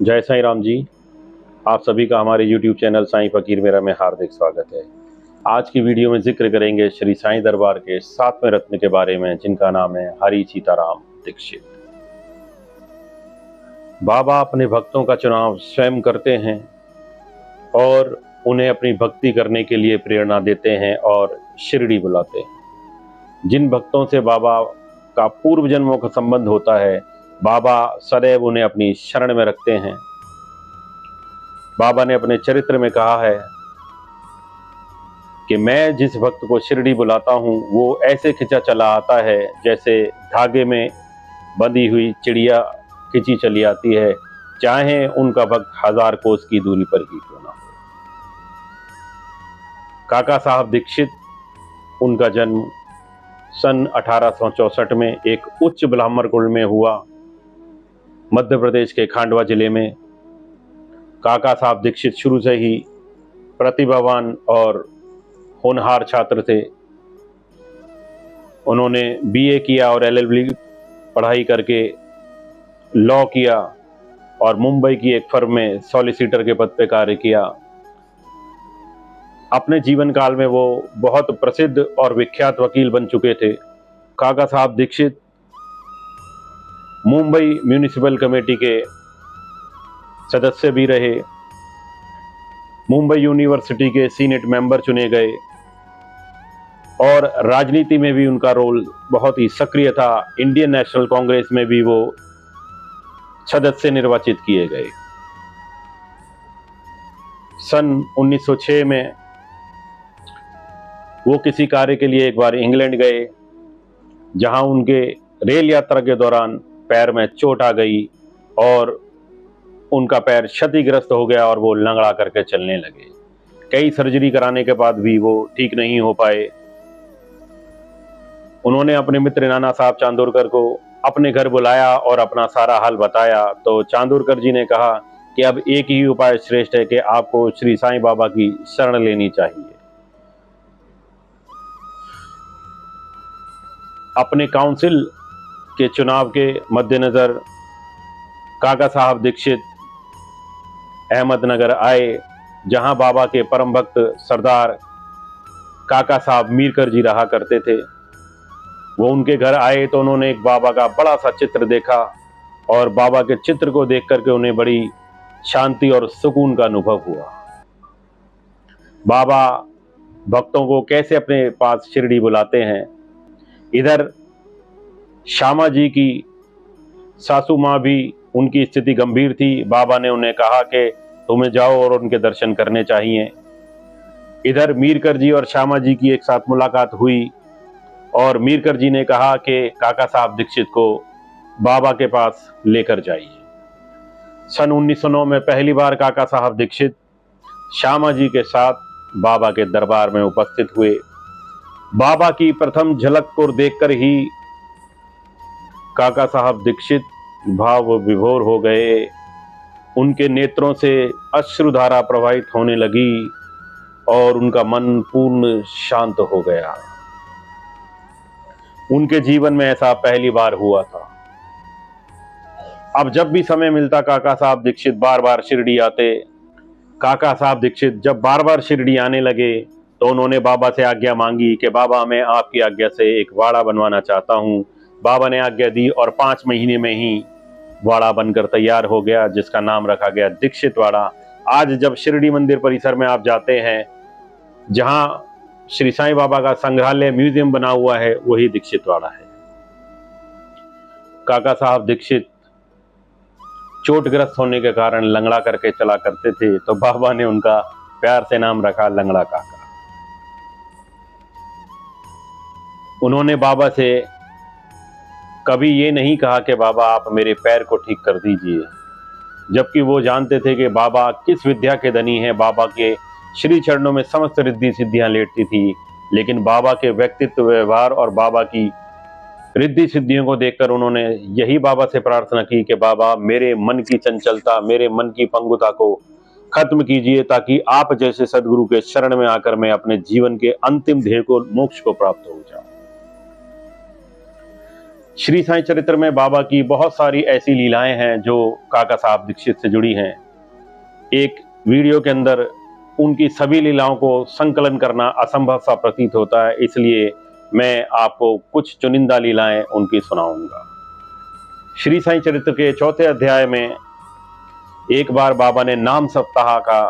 जय साईं राम जी। आप सभी का हमारे YouTube चैनल साईं फकीर मेरा में हार्दिक स्वागत है। आज की वीडियो में जिक्र करेंगे श्री साईं दरबार के 7वें रत्न के बारे में, जिनका नाम है हरि सीताराम दीक्षित। बाबा अपने भक्तों का चुनाव स्वयं करते हैं और उन्हें अपनी भक्ति करने के लिए प्रेरणा देते हैं और शिरडी बुलाते हैं। जिन भक्तों से बाबा का पूर्व जन्मों का संबंध होता है, बाबा सदैव उन्हें अपनी शरण में रखते हैं। बाबा ने अपने चरित्र में कहा है कि मैं जिस भक्त को शिरडी बुलाता हूँ वो ऐसे खिंचा चला आता है जैसे धागे में बंधी हुई चिड़िया खिंची चली आती है, चाहे उनका भक्त 1000 कोस की दूरी पर ही क्यों ना हो। काका साहब दीक्षित, उनका जन्म सन 1864 में एक उच्च ब्राह्मण कुल में हुआ, मध्य प्रदेश के खांडवा जिले में। काका साहब दीक्षित शुरू से ही प्रतिभावान और होनहार छात्र थे। उन्होंने बीए किया और एलएलबी पढ़ाई करके लॉ किया और मुंबई की एक फर्म में सॉलिसिटर के पद पर कार्य किया। अपने जीवन काल में वो बहुत प्रसिद्ध और विख्यात वकील बन चुके थे। काका साहब दीक्षित मुंबई म्यूनिसिपल कमेटी के सदस्य भी रहे, मुंबई यूनिवर्सिटी के सीनेट मेंबर चुने गए और राजनीति में भी उनका रोल बहुत ही सक्रिय था। इंडियन नेशनल कांग्रेस में भी वो सदस्य निर्वाचित किए गए। सन 1906 में वो किसी कार्य के लिए एक बार इंग्लैंड गए, जहां उनके रेल यात्रा के दौरान पैर में चोट आ गई और उनका पैर क्षतिग्रस्त हो गया और वो लंगड़ा करके चलने लगे। कई सर्जरी कराने के बाद भी वो ठीक नहीं हो पाए। उन्होंने अपने मित्र नाना साहब चांदोरकर को अपने घर बुलाया और अपना सारा हाल बताया, तो चांदोरकर जी ने कहा कि अब एक ही उपाय श्रेष्ठ है कि आपको श्री साईं बाबा की शरण लेनी चाहिए। अपने काउंसिल के चुनाव के मद्देनजर काका साहब दीक्षित अहमदनगर आए, जहां बाबा के परम भक्त सरदार काका साहब मीरकर जी रहा करते थे। वो उनके घर आए तो उन्होंने एक बाबा का बड़ा सा चित्र देखा और बाबा के चित्र को देख करके उन्हें बड़ी शांति और सुकून का अनुभव हुआ। बाबा भक्तों को कैसे अपने पास शिरडी बुलाते हैं। इधर श्यामा जी की सासू माँ भी, उनकी स्थिति गंभीर थी। बाबा ने उन्हें कहा कि तुम्हें जाओ और उनके दर्शन करने चाहिए। इधर मीरकर जी और श्यामा जी की एक साथ मुलाकात हुई और मीरकर जी ने कहा कि काका साहब दीक्षित को बाबा के पास लेकर जाइए। सन 1909 में पहली बार काका साहब दीक्षित श्यामा जी के साथ बाबा के दरबार में उपस्थित हुए। बाबा की प्रथम झलक को देखकर ही काका साहब दीक्षित भाव विभोर हो गए। उनके नेत्रों से अश्रुधारा प्रवाहित होने लगी और उनका मन पूर्ण शांत हो गया। उनके जीवन में ऐसा पहली बार हुआ था। अब जब भी समय मिलता काका साहब दीक्षित बार बार शिरडी आते। काका साहब दीक्षित जब बार बार शिरडी आने लगे तो उन्होंने बाबा से आज्ञा मांगी कि बाबा मैं आपकी आज्ञा से एक वाड़ा बनवाना चाहता हूँ। बाबा ने आज्ञा दी और 5 महीने में ही वाड़ा बनकर तैयार हो गया, जिसका नाम रखा गया दीक्षित वाड़ा। आज जब शिरडी मंदिर परिसर में आप जाते हैं, जहां श्री साईं बाबा का संग्रहालय म्यूजियम बना हुआ है, वही दीक्षित वाड़ा है। काका साहब दीक्षित चोटग्रस्त होने के कारण लंगड़ा करके चला करते थे, तो बाबा ने उनका प्यार से नाम रखा लंगड़ा काका। उन्होंने बाबा से कभी ये नहीं कहा कि बाबा आप मेरे पैर को ठीक कर दीजिए, जबकि वो जानते थे कि बाबा किस विद्या के धनी हैं। बाबा के श्री चरणों में समस्त रिद्धि सिद्धियां लेटती थी, लेकिन बाबा के व्यक्तित्व, व्यवहार और बाबा की रिद्धि सिद्धियों को देखकर उन्होंने यही बाबा से प्रार्थना की कि बाबा मेरे मन की चंचलता, मेरे मन की पंगुता को खत्म कीजिए, ताकि आप जैसे सदगुरु के शरण में आकर मैं अपने जीवन के अंतिम ध्येय को, मोक्ष को प्राप्त हो जाऊं। श्री साईं चरित्र में बाबा की बहुत सारी ऐसी लीलाएं हैं जो काका साहब दीक्षित से जुड़ी हैं। एक वीडियो के अंदर उनकी सभी लीलाओं को संकलन करना असंभव सा प्रतीत होता है, इसलिए मैं आपको कुछ चुनिंदा लीलाएं उनकी सुनाऊंगा। श्री साईं चरित्र के 4थे अध्याय में एक बार बाबा ने नाम सप्ताह का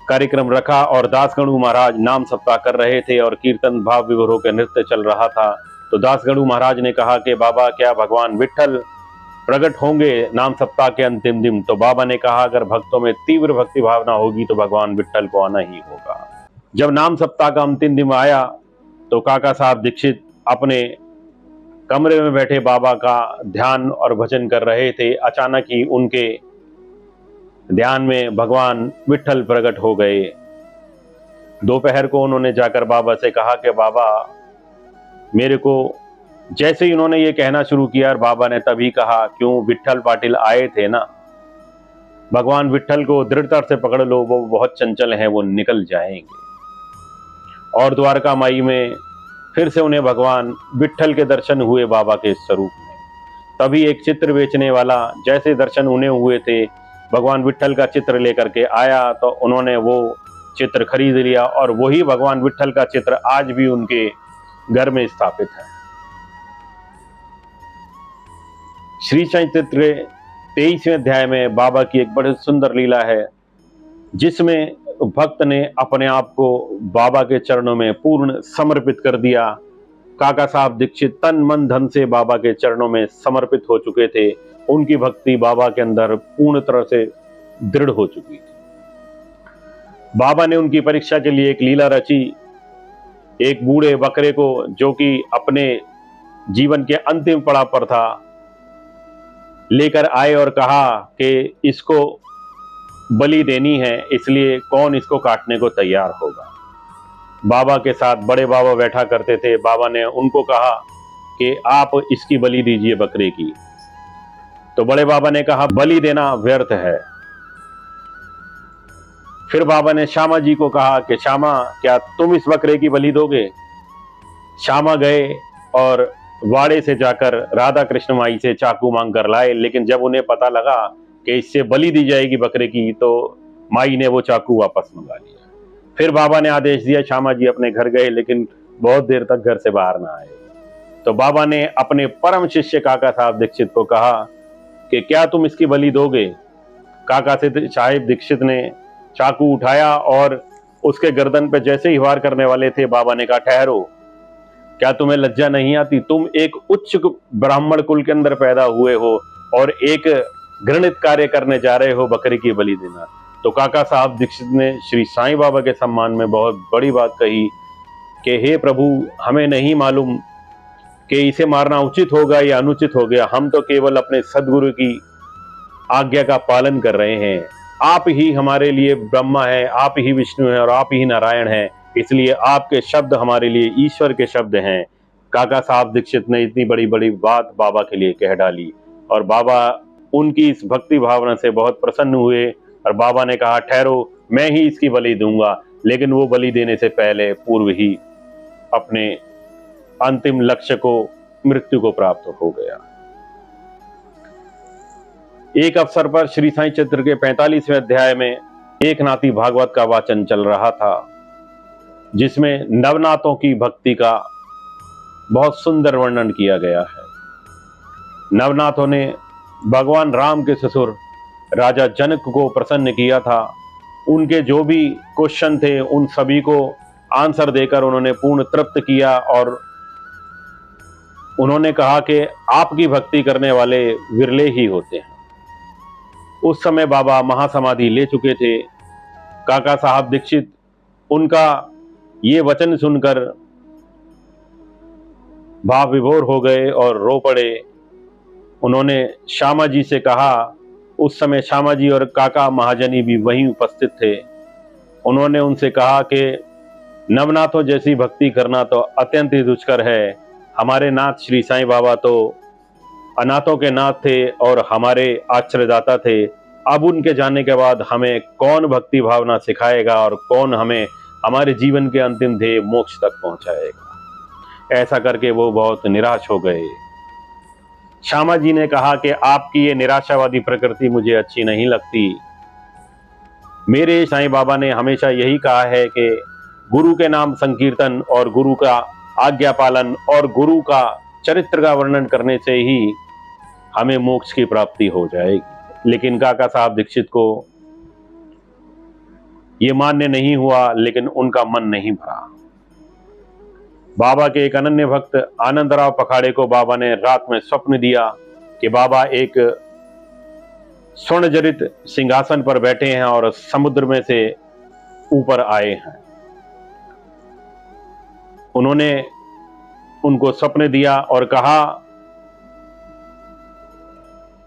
कार्यक्रम रखा और दासगणु महाराज नाम सप्ताह कर रहे थे और कीर्तन भाव विभोर होकर नृत्य चल रहा था। तो दासगणु महाराज ने कहा कि बाबा क्या भगवान विट्ठल प्रकट होंगे नाम सप्ताह के अंतिम दिन? तो बाबा ने कहा अगर भक्तों में तीव्र भक्ति भावना होगी तो भगवान विट्ठल को आना ही होगा। जब नाम सप्ताह का अंतिम दिन आया तो काका साहब दीक्षित अपने कमरे में बैठे बाबा का ध्यान और भजन कर रहे थे। अचानक ही उनके ध्यान में भगवान विट्ठल प्रकट हो गए। दोपहर को उन्होंने जाकर बाबा से कहा कि बाबा मेरे को, जैसे ही उन्होंने ये कहना शुरू किया और बाबा ने तभी कहा क्यों विट्ठल पाटिल आए थे ना, भगवान विट्ठल को दृढ़ता से पकड़ लो, वो बहुत चंचल हैं, वो निकल जाएंगे। और द्वारका माई में फिर से उन्हें भगवान विट्ठल के दर्शन हुए बाबा के स्वरूप में। तभी एक चित्र बेचने वाला जैसे दर्शन उन्हें हुए थे भगवान विट्ठल का चित्र लेकर के आया तो उन्होंने वो चित्र खरीद लिया और वही भगवान विट्ठल का चित्र आज भी उनके घर में स्थापित है। श्री साईं चरित्र 23वें अध्याय में बाबा की एक बड़ी सुंदर लीला है जिसमें भक्त ने अपने आप को बाबा के चरणों में पूर्ण समर्पित कर दिया। काका साहब दीक्षित तन मन धन से बाबा के चरणों में समर्पित हो चुके थे। उनकी भक्ति बाबा के अंदर पूर्ण तरह से दृढ़ हो चुकी थी। बाबा ने उनकी परीक्षा के लिए एक लीला रची। एक बूढ़े बकरे को जो कि अपने जीवन के अंतिम पड़ाव पर था लेकर आए और कहा कि इसको बलि देनी है, इसलिए कौन इसको काटने को तैयार होगा। बाबा के साथ बड़े बाबा बैठा करते थे। बाबा ने उनको कहा कि आप इसकी बलि दीजिए बकरे की। तो बड़े बाबा ने कहा बलि देना व्यर्थ है। फिर बाबा ने श्यामा जी को कहा कि श्यामा क्या तुम इस बकरे की बलि दोगे? श्यामा गए और वाड़े से जाकर राधा कृष्ण माई से चाकू मांग कर लाए, लेकिन जब उन्हें पता लगा कि इससे बलि दी जाएगी बकरे की तो माई ने वो चाकू वापस मंगा लिया। फिर बाबा ने आदेश दिया, श्यामा जी अपने घर गए लेकिन बहुत देर तक घर से बाहर ना आए। तो बाबा ने अपने परम शिष्य काका साहब दीक्षित को कहा कि क्या तुम इसकी बलि दोगे? काका साहब दीक्षित ने चाकू उठाया और उसके गर्दन पे जैसे ही वार करने वाले थे बाबा ने कहा ठहरो, क्या तुम्हें लज्जा नहीं आती? तुम एक उच्च ब्राह्मण कुल के अंदर पैदा हुए हो और एक घृणित कार्य करने जा रहे हो, बकरी की बलि देना। तो काका साहब दीक्षित ने श्री साईं बाबा के सम्मान में बहुत बड़ी बात कही कि हे प्रभु, हमें नहीं मालूम कि इसे मारना उचित होगा या अनुचित हो गया। हम तो केवल अपने सदगुरु की आज्ञा का पालन कर रहे हैं। आप ही हमारे लिए ब्रह्मा है, आप ही विष्णु है और आप ही नारायण है, इसलिए आपके शब्द हमारे लिए ईश्वर के शब्द हैं। काका साहब दीक्षित ने इतनी बड़ी बड़ी बात बाबा के लिए कह डाली और बाबा उनकी इस भक्ति भावना से बहुत प्रसन्न हुए और बाबा ने कहा ठहरो, मैं ही इसकी बलि दूंगा। लेकिन वो बलि देने से पहले पूर्व ही अपने अंतिम लक्ष्य को, मृत्यु को प्राप्त हो गया। एक अवसर पर श्री साईं चरित्र के 45वें अध्याय में एक नाती भागवत का वाचन चल रहा था जिसमें नवनाथों की भक्ति का बहुत सुंदर वर्णन किया गया है। नवनाथों ने भगवान राम के ससुर राजा जनक को प्रसन्न किया था। उनके जो भी क्वेश्चन थे उन सभी को आंसर देकर उन्होंने पूर्ण तृप्त किया और उन्होंने कहा कि आपकी भक्ति करने वाले विरले ही होते हैं। उस समय बाबा महासमाधि ले चुके थे। काका साहब दीक्षित उनका ये वचन सुनकर भाव विभोर हो गए और रो पड़े। उन्होंने श्यामा जी से कहा, उस समय श्यामा जी और काका महाजनी भी वहीं उपस्थित थे। उन्होंने उनसे कहा कि नवनाथों जैसी भक्ति करना तो अत्यंत ही दुष्कर है। हमारे नाथ श्री साईं बाबा तो अनाथों के नाथ थे और हमारे आश्रयदाता थे। अब उनके जाने के बाद हमें कौन भक्ति भावना सिखाएगा और कौन हमें हमारे जीवन के अंतिम ध्येय मोक्ष तक पहुंचाएगा। ऐसा करके वो बहुत निराश हो गए। श्यामा जी ने कहा कि आपकी ये निराशावादी प्रकृति मुझे अच्छी नहीं लगती। मेरे साईं बाबा ने हमेशा यही कहा है कि गुरु के नाम संकीर्तन और गुरु का आज्ञा पालन और गुरु का चरित्र का वर्णन करने से ही हमें मोक्ष की प्राप्ति हो जाएगी। लेकिन काका साहब दीक्षित को ये मान्य नहीं हुआ, लेकिन उनका मन नहीं भरा। बाबा के एक अनन्य भक्त आनंदराव पखाड़े को बाबा ने रात में स्वप्न दिया कि बाबा एक स्वर्ण जड़ित सिंहासन पर बैठे हैं और समुद्र में से ऊपर आए हैं। उन्होंने उनको स्वप्न दिया और कहा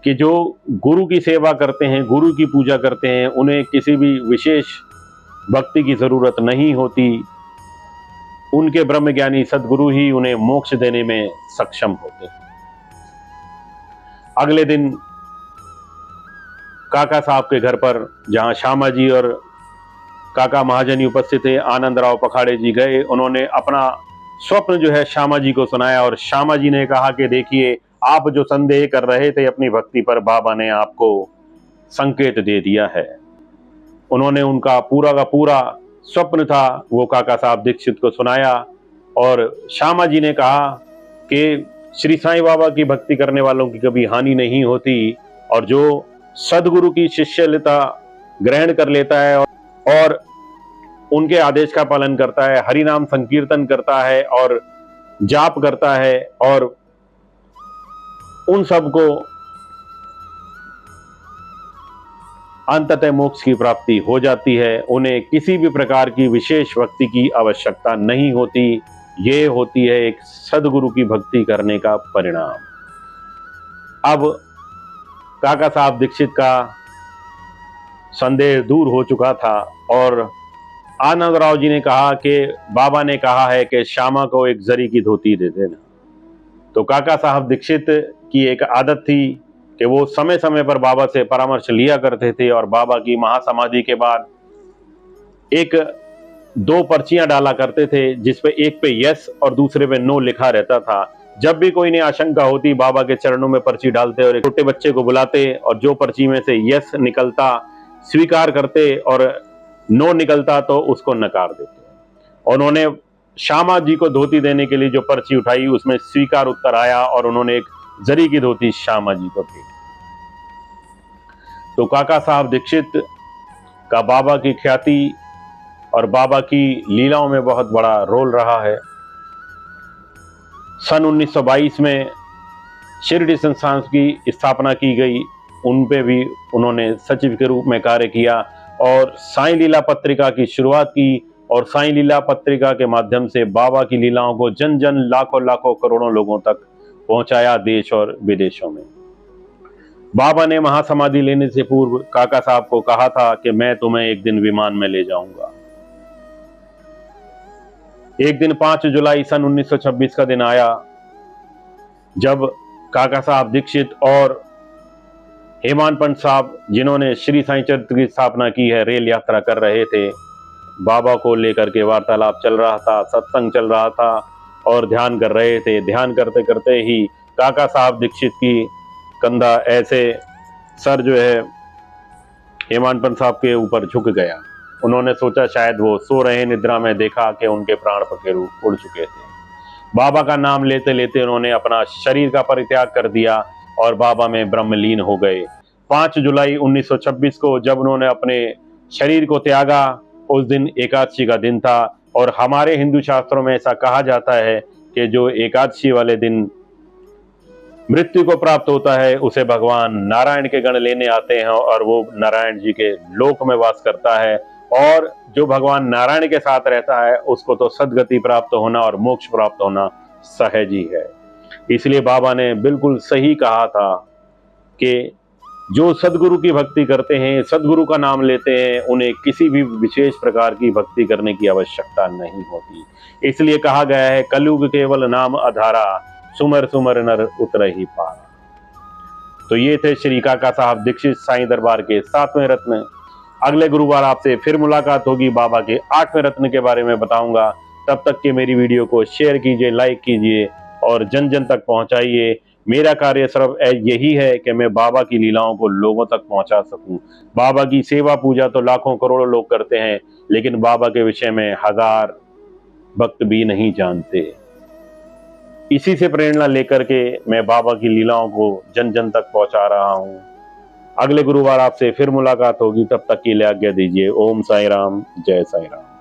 कि जो गुरु की सेवा करते हैं, गुरु की पूजा करते हैं, उन्हें किसी भी विशेष भक्ति की जरूरत नहीं होती। उनके ब्रह्मज्ञानी सदगुरु ही उन्हें मोक्ष देने में सक्षम होते हैं। अगले दिन काका साहब के घर पर, जहां श्यामा जी और काका महाजनी उपस्थित थे, आनंदराव पखाड़े जी गए। उन्होंने अपना स्वप्न जो है श्यामा जी को सुनाया और श्यामा जी ने कहा कि देखिए, आप जो संदेह कर रहे थे अपनी भक्ति पर, बाबा ने आपको संकेत दे दिया है। उन्होंने उनका पूरा का पूरा स्वप्न था वो काका साहब दीक्षित को सुनाया और श्यामा जी ने कहा कि श्री साईं बाबा की भक्ति करने वालों की कभी हानि नहीं होती और जो सदगुरु की शिष्यता ग्रहण कर लेता है और उनके आदेश का पालन करता है, हरि नाम संकीर्तन करता है और जाप करता है और उन सबको अंततः मोक्ष की प्राप्ति हो जाती है। उन्हें किसी भी प्रकार की विशेष भक्ति की आवश्यकता नहीं होती। ये होती है एक सदगुरु की भक्ति करने का परिणाम। अब काका साहब दीक्षित का संदेह दूर हो चुका था और आनंदराव जी ने कहा कि बाबा ने कहा है कि श्यामा को एक जरी की धोती दे देना। तो काका साहब दीक्षित की एक आदत थी कि वो समय समय पर बाबा से परामर्श लिया करते थे और बाबा की महासमाधि के बाद एक दो पर्चियां डाला करते थे, जिसपे एक पे यस और दूसरे पे नो लिखा रहता था। जब भी कोई ने आशंका होती, बाबा के चरणों में पर्ची डालते और एक छोटे बच्चे को बुलाते और जो पर्ची में से यस निकलता स्वीकार करते और नो निकलता तो उसको नकार देते। उन्होंने श्यामा जी को धोती देने के लिए जो पर्ची उठाई उसमें स्वीकार उत्तर आया और उन्होंने एक जरी की धोती श्यामा जी को दी। तो काका साहब दीक्षित का बाबा की ख्याति और बाबा की लीलाओं में बहुत बड़ा रोल रहा है। सन 1922 में शिरडी संस्थान की स्थापना की गई, उन पे भी उन्होंने सचिव के रूप में कार्य किया और साईं लीला पत्रिका की शुरुआत की और साईं लीला पत्रिका के माध्यम से बाबा की लीलाओं को जन जन लाखों लाखों करोड़ों लोगों तक पहुंचाया, देश और विदेशों में। बाबा ने महासमाधि लेने से पूर्व काका साहब को कहा था कि मैं तुम्हें एक दिन विमान में ले जाऊंगा। एक दिन 5 जुलाई सन 1926 का दिन आया जब काका साहब दीक्षित और हेमान पंत साहब, जिन्होंने श्री साईं चरित्र की स्थापना की है, रेल यात्रा कर रहे थे। बाबा को लेकर के वार्तालाप चल रहा था, सत्संग चल रहा था और ध्यान कर रहे थे। ध्यान करते करते ही काका साहब दीक्षित की कंधा ऐसे, सर जो है हेमान पंत साहब के ऊपर झुक गया। उन्होंने सोचा शायद वो सो रहे, निद्रा में देखा कि उनके प्राण पखेरु उड़ चुके थे। बाबा का नाम लेते लेते उन्होंने अपना शरीर का परित्याग कर दिया और बाबा में ब्रह्मलीन हो गए। 5 जुलाई 1926 को जब उन्होंने अपने शरीर को त्यागा, उस दिन एकादशी का दिन था और हमारे हिंदू शास्त्रों में ऐसा कहा जाता है कि जो एकादशी वाले दिन मृत्यु को प्राप्त होता है उसे भगवान नारायण के गण लेने आते हैं और वो नारायण जी के लोक में वास करता है और जो भगवान नारायण के साथ रहता है उसको तो सद्गति प्राप्त होना और मोक्ष प्राप्त होना सहज ही है। इसलिए बाबा ने बिल्कुल सही कहा था कि जो सदगुरु की भक्ति करते हैं, सदगुरु का नाम लेते हैं, उन्हें किसी भी विशेष प्रकार की भक्ति करने की आवश्यकता नहीं होती। इसलिए कहा गया है, कलयुग केवल नाम आधारा, सुमर सुमर नर उतर ही पारा। तो ये थे श्री काका साहब दीक्षित साईं दरबार के 7वें रत्न। अगले गुरुवार आपसे फिर मुलाकात होगी, बाबा के 8वें रत्न के बारे में बताऊंगा। तब तक के मेरी वीडियो को शेयर कीजिए, लाइक कीजिए और जन जन तक पहुंचाइए। मेरा कार्य सिर्फ यही है कि मैं बाबा की लीलाओं को लोगों तक पहुंचा सकूं। बाबा की सेवा पूजा तो लाखों करोड़ों लोग करते हैं, लेकिन बाबा के विषय में हजार भक्त भी नहीं जानते। इसी से प्रेरणा लेकर के मैं बाबा की लीलाओं को जन जन तक पहुंचा रहा हूं। अगले गुरुवार आपसे फिर मुलाकात होगी, तब तक के लिए आज्ञा दीजिए। ओम साई राम, जय साई राम।